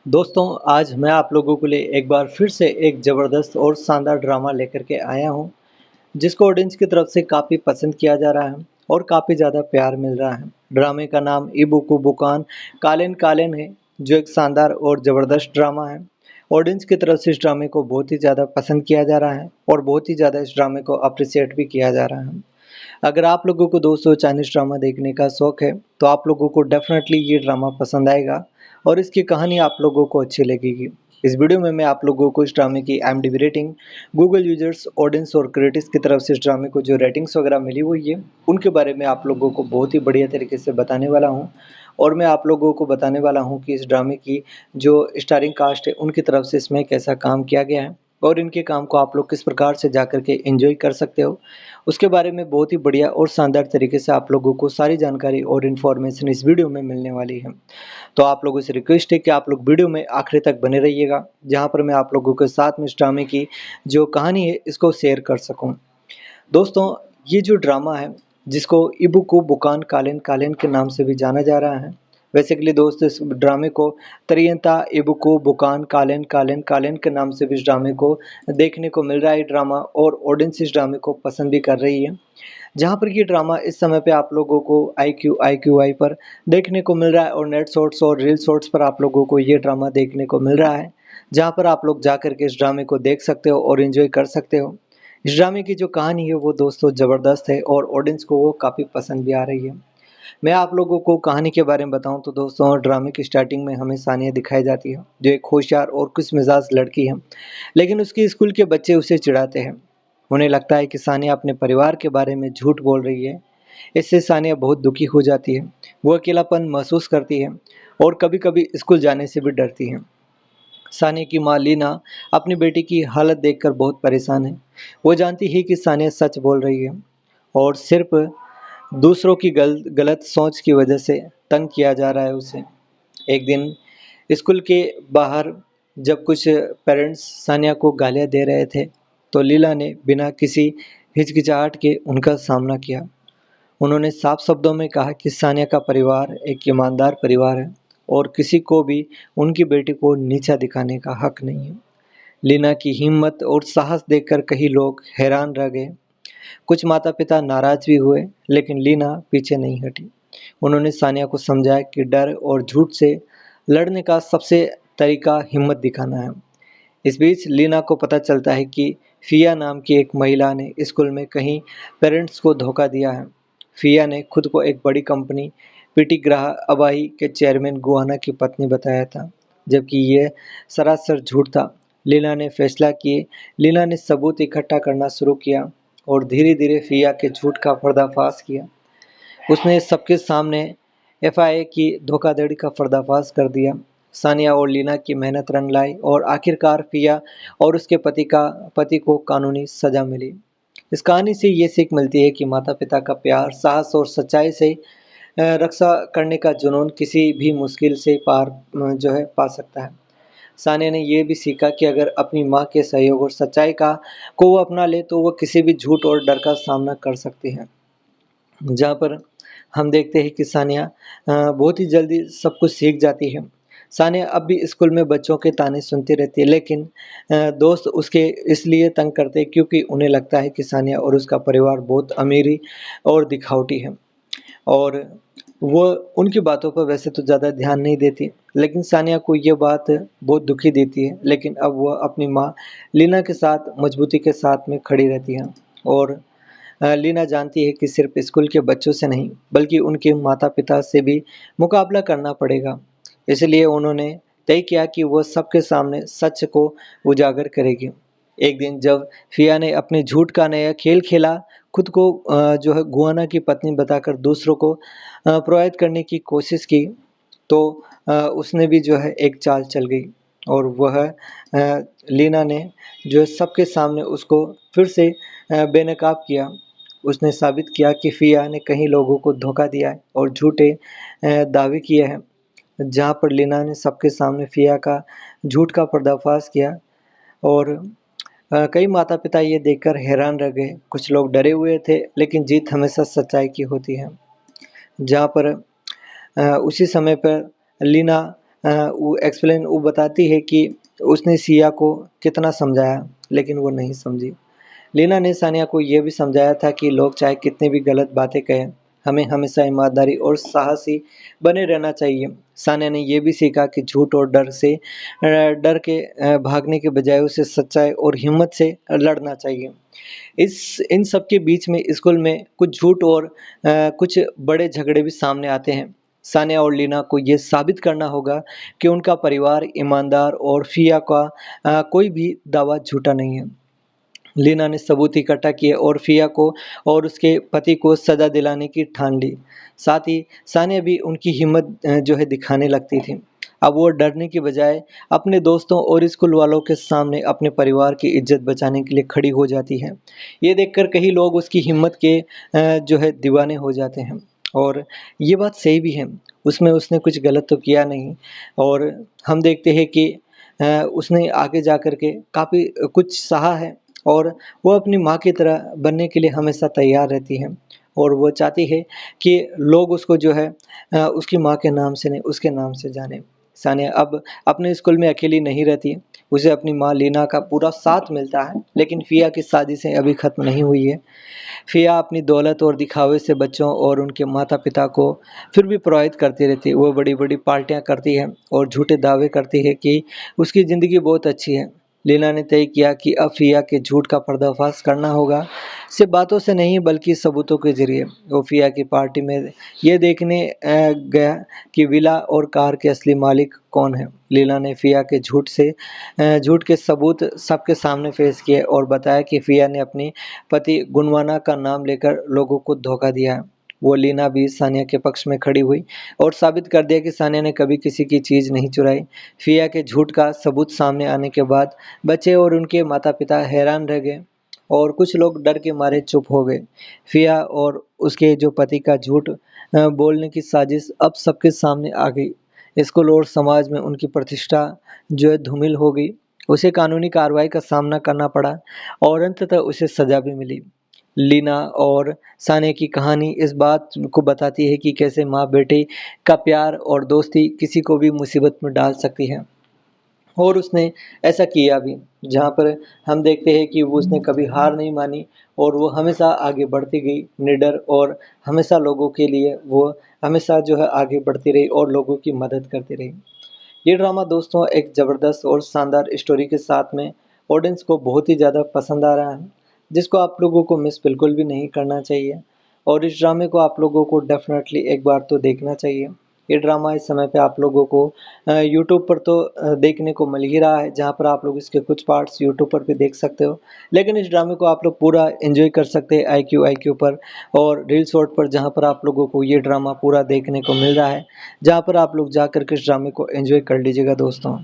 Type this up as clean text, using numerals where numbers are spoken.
दोस्तों, आज मैं आप लोगों के लिए एक बार फिर से एक ज़बरदस्त और शानदार ड्रामा लेकर के आया हूँ, जिसको ऑडियंस की तरफ से काफ़ी पसंद किया जा रहा है और काफ़ी ज़्यादा प्यार मिल रहा है। ड्रामे का नाम इबुकु बुकान कालेन कालेन है, जो एक शानदार और ज़बरदस्त ड्रामा है। ऑडियंस की तरफ से इस ड्रामे को बहुत ही ज़्यादा पसंद किया जा रहा है और बहुत ही ज़्यादा इस ड्रामे को अप्रिशिएट भी किया जा रहा है। अगर आप लोगों को दोस्तों चाइनीज़ ड्रामा देखने का शौक है, तो आप लोगों को डेफ़िनेटली ये ड्रामा पसंद आएगा और इसकी कहानी आप लोगों को अच्छी लगेगी। इस वीडियो में मैं आप लोगों को इस ड्रामे की IMDb rating, Google users, audience और क्रिटिक्स की तरफ से इस ड्रामे को जो रेटिंग्स वगैरह मिली हुई है, उनके बारे में आप लोगों को बहुत ही बढ़िया तरीके से बताने वाला हूँ। और मैं आप लोगों को बताने वाला हूँ कि इस ड्रामे की जो स्टारिंग कास्ट है, उनकी तरफ से इसमें कैसा काम किया गया है और इनके काम को आप लोग किस प्रकार से जाकर के एन्जॉय कर सकते हो। उसके बारे में बहुत ही बढ़िया और शानदार तरीके से आप लोगों को सारी जानकारी और इन्फॉर्मेशन इस वीडियो में मिलने वाली है। तो आप लोगों से रिक्वेस्ट है कि आप लोग वीडियो में आखिर तक बने रहिएगा, जहाँ पर मैं आप लोगों के साथ में इस ड्रामे की जो कहानी है इसको शेयर कर सकूँ। दोस्तों, ये जो ड्रामा है, जिसको इबुकु बुकान कालेन कालेन के नाम से भी जाना जा रहा है। बेसिकली दोस्तों, इस ड्रामे को तरियंता इबुकु बुकान कालेन कालेन कालेन के नाम से भी इस ड्रामे को देखने को मिल रहा है ड्रामा, और ऑडियंस इस ड्रामे को पसंद भी कर रही है। जहाँ पर ये ड्रामा इस समय पे आप लोगों को आईक्यूआई पर देखने को मिल रहा है और नेट शॉर्ट्स और रील शॉर्ट्स पर आप लोगों को ये ड्रामा देखने को मिल रहा है, जहाँ पर आप लोग जाकर के इस ड्रामे को देख सकते हो और एंजॉय कर सकते हो। इस ड्रामे की जो कहानी है वो दोस्तों ज़बरदस्त है और ऑडियंस को वो काफ़ी पसंद भी आ रही है। मैं आप लोगों को कहानी के बारे में बताऊं तो दोस्तों, ड्रामे की स्टार्टिंग में हमें सानिया दिखाई जाती है, जो एक होशियार और खुशमिजाज लड़की है। लेकिन उसके स्कूल के बच्चे उसे चिढ़ाते हैं। उन्हें लगता है कि सानिया अपने परिवार के बारे में झूठ बोल रही है। इससे सानिया बहुत दुखी हो जाती है। वो अकेलापन महसूस करती है और कभी-कभी स्कूल जाने से भी डरती है। सानिया की माँ लीना अपनी बेटी की हालत देखकर बहुत परेशान है। वो जानती है कि सानिया सच बोल रही है और सिर्फ दूसरों की गलत सोच की वजह से तंग किया जा रहा है उसे। एक दिन स्कूल के बाहर जब कुछ पेरेंट्स सानिया को गालियाँ दे रहे थे, तो लीला ने बिना किसी हिचकिचाहट के उनका सामना किया। उन्होंने साफ शब्दों में कहा कि सानिया का परिवार एक ईमानदार परिवार है और किसी को भी उनकी बेटी को नीचा दिखाने का हक नहीं है। लीना की हिम्मत और साहस देखकर कई लोग हैरान रह गए। कुछ माता-पिता नाराज भी हुए, लेकिन लीना पीछे नहीं हटी। उन्होंने सानिया को समझाया कि डर और झूठ से लड़ने का सबसे तरीका हिम्मत दिखाना है। इस बीच लीना को पता चलता है कि फिया नाम की एक महिला ने स्कूल में कहीं पेरेंट्स को धोखा दिया है। फिया ने खुद को एक बड़ी कंपनी पीटी ग्राह अबाही के चेयरमैन गुआना की पत्नी बताया था, जबकि यह सरासर झूठ था। लीना ने सबूत इकट्ठा करना शुरू किया और धीरे-धीरे फिया के झूठ का पर्दाफाश किया। उसने सबके सामने एफआईए की धोखाधड़ी का पर्दाफाश कर दिया। सानिया और लीना की मेहनत रंग लाई और आखिरकार फिया और उसके पति को कानूनी सजा मिली। इस कहानी से ये सीख मिलती है कि माता-पिता का प्यार, साहस और सच्चाई से रक्षा करने का जुनून किसी भी मुश्किल से पार जो है पा सकता है। सानिया ने ये भी सीखा कि अगर अपनी माँ के सहयोग और सच्चाई को वो अपना ले, तो वो किसी भी झूठ और डर का सामना कर सकती है। जहाँ पर हम देखते हैं कि सानिया बहुत ही जल्दी सब कुछ सीख जाती है। सानिया अब भी स्कूल में बच्चों के ताने सुनती रहती है, लेकिन दोस्त उसके इसलिए तंग करते हैं क्योंकि उन्हें लगता है कि सानिया और उसका परिवार बहुत अमीरी और दिखावटी है, और वो उनकी बातों पर वैसे तो ज़्यादा ध्यान नहीं देती। लेकिन सानिया को ये बात बहुत दुखी देती है, लेकिन अब वह अपनी माँ लीना के साथ मजबूती के साथ में खड़ी रहती है। और लीना जानती है कि सिर्फ स्कूल के बच्चों से नहीं, बल्कि उनके माता-पिता से भी मुकाबला करना पड़ेगा। इसलिए उन्होंने तय किया कि वो सबके सामने सच को उजागर करेगी। एक दिन जब फिया ने अपने झूठ का नया खेल खेला, खुद को जो है गुआना की पत्नी बताकर दूसरों को प्रभावित करने की कोशिश की, तो उसने भी जो है एक चाल चल गई और वह लीना ने जो है सबके सामने उसको फिर से बेनकाब किया। उसने साबित किया कि फिया ने कई लोगों को धोखा दिया है और झूठे दावे किए हैं। जहाँ पर लीना ने सबके सामने फिया का झूठ का पर्दाफाश किया, और कई माता-पिता ये देखकर हैरान रह गए। कुछ लोग डरे हुए थे, लेकिन जीत हमेशा सच्चाई की होती है। जहाँ पर उसी समय पर लीना वो बताती है कि उसने सिया को कितना समझाया, लेकिन वो नहीं समझी। लीना ने सानिया को ये भी समझाया था कि लोग चाहे कितनी भी गलत बातें कहें, हमें हमेशा ईमानदारी और साहसी बने रहना चाहिए। सानिया ने ये भी सीखा कि झूठ और डर के भागने के बजाय उसे सच्चाई और हिम्मत से लड़ना चाहिए। इस इन सब के बीच में स्कूल में कुछ झूठ और कुछ बड़े झगड़े भी सामने आते हैं। सानिया और लीना को ये साबित करना होगा कि उनका परिवार ईमानदार और फिया का कोई भी दावा झूठा नहीं है। लीना ने सबूत इकट्ठा किए और फिया को और उसके पति को सज़ा दिलाने की ठान ली। साथ ही सानिया भी उनकी हिम्मत जो है दिखाने लगती थी। अब वो डरने की बजाय अपने दोस्तों और स्कूल वालों के सामने अपने परिवार की इज्जत बचाने के लिए खड़ी हो जाती है। ये देखकर कई लोग उसकी हिम्मत के जो है दीवाने हो जाते हैं। और ये बात सही भी है, उसमें उसने कुछ गलत तो किया नहीं। और हम देखते हैं कि उसने आगे जा कर के काफ़ी कुछ सहा है और वो अपनी माँ की तरह बनने के लिए हमेशा तैयार रहती है। और वो चाहती है कि लोग उसको जो है उसकी माँ के नाम से नहीं, उसके नाम से जाने। सानिया अब अपने स्कूल में अकेली नहीं रहती, उसे अपनी माँ लीना का पूरा साथ मिलता है, लेकिन फिया की साजिशें अभी ख़त्म नहीं हुई है। फिया अपनी दौलत और दिखावे से बच्चों और उनके माता-पिता को फिर भी प्रभावित करती रहती है। वो बड़ी-बड़ी पार्टियाँ करती है और झूठे दावे करती है कि उसकी ज़िंदगी बहुत अच्छी है। लीना ने तय किया कि अब फिया के झूठ का पर्दाफाश करना होगा, सिर्फ बातों से नहीं बल्कि सबूतों के ज़रिए। वो फिया की पार्टी में ये देखने गया कि विला और कार के असली मालिक कौन है। लीला ने फिया के झूठ के सबूत सबके सामने पेश किए और बताया कि फिया ने अपनी पति गुनवाना का नाम लेकर लोगों को धोखा दिया है। वो लीना भी सानिया के पक्ष में खड़ी हुई और साबित कर दिया कि सानिया ने कभी किसी की चीज़ नहीं चुराई। फिया के झूठ का सबूत सामने आने के बाद बच्चे और उनके माता-पिता हैरान रह गए और कुछ लोग डर के मारे चुप हो गए। फिया और उसके जो पति का झूठ बोलने की साजिश अब सबके सामने आ गई। स्कूल और समाज में उनकी प्रतिष्ठा जो है धूमिल हो गई। उसे कानूनी कार्रवाई का सामना करना पड़ा और अंततः उसे सज़ा भी मिली। लीना और सानिया की कहानी इस बात को बताती है कि कैसे माँ-बेटे का प्यार और दोस्ती किसी को भी मुसीबत में डाल सकती है। और उसने ऐसा किया भी, जहाँ पर हम देखते हैं कि वो उसने कभी हार नहीं मानी और वो हमेशा आगे बढ़ती गई निडर और हमेशा लोगों के लिए वो हमेशा जो है आगे बढ़ती रही और लोगों की मदद करती रही। ये ड्रामा दोस्तों एक ज़बरदस्त और शानदार स्टोरी के साथ में ऑडियंस को बहुत ही ज़्यादा पसंद आ रहा है, जिसको आप लोगों को मिस बिल्कुल भी नहीं करना चाहिए। और इस ड्रामे को आप लोगों को डेफ़िनेटली एक बार तो देखना चाहिए। ये ड्रामा इस समय पे आप लोगों को यूट्यूब पर तो देखने को मिल ही रहा है, जहाँ पर आप लोग इसके कुछ पार्ट्स यूट्यूब पर भी देख सकते हो। लेकिन इस ड्रामे को आप लोग पूरा एन्जॉय कर सकते हैं आईक्यू पर और रील शॉर्ट पर, जहाँ पर आप लोगों को ये ड्रामा पूरा देखने को मिल रहा है, जहाँ पर आप लोग जा कर के इस ड्रामे को एन्जॉय कर लीजिएगा दोस्तों।